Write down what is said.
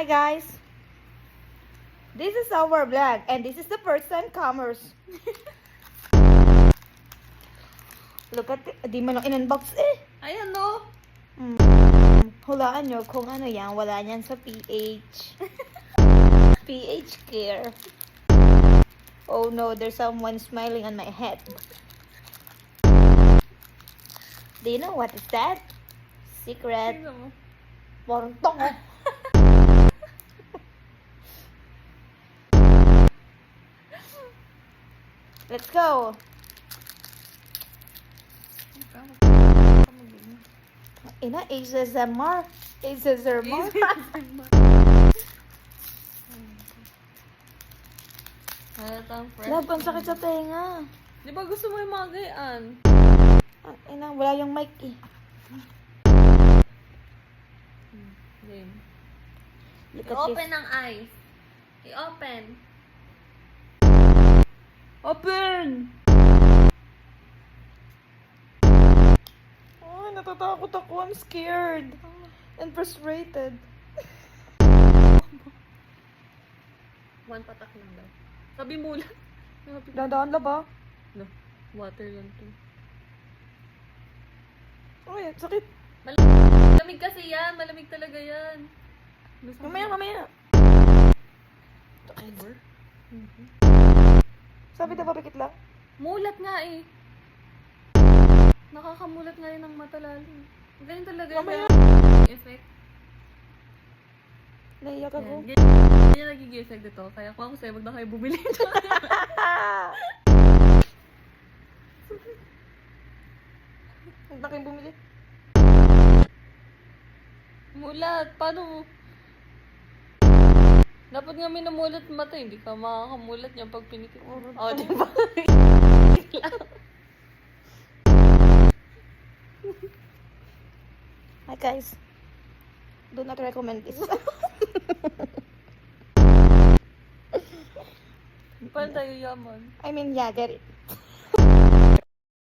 Hi guys! This is our vlog and this is the first time comers. Look at it. Di man lang in-unbox eh. Ayan no. Hulaan nyo kung ano yan. Wala niyan sa PH. PH care. Oh no, there's someone smiling on my head. Do you know what is that? Secret. Tingnan mo. Parang tongo. Let's go. Ina, ASMR. ASMR. Halatang fresh. Love, ang sakit sa tenga. Di ba gusto mo yung mga gayaan? Ina, wala yung mic eh. Game. Look at I-open this. ang eyes. I-open. Open! Oh, natatakot ako. I'm scared. And frustrated. One patak lang daw. Sabi mo lang. Dadaan na ba? No. Water lang to. Ay, sakit. Malamig kasi yan. Malamig talaga yan. Mamaya. Over? Sabi na ba pikit lang? Mulat nga eh. Nakakamulat nga yun ng mata lalim. Ganyan talaga Mamaya. yung effect. Naiyak ako. Yan. Ganyan nagiging effect dito. Kaya kung ako sa'yo, wag na kayo bumili. Huwag na kayong bumili. Mulat. Paano mo? Dapat nga minamulat mata. Hindi ka makakamulat niya pag pinikit mo. Oh, di ba? Hi guys. Do not recommend this. Paano tayo yaman? I mean, yeah, get it.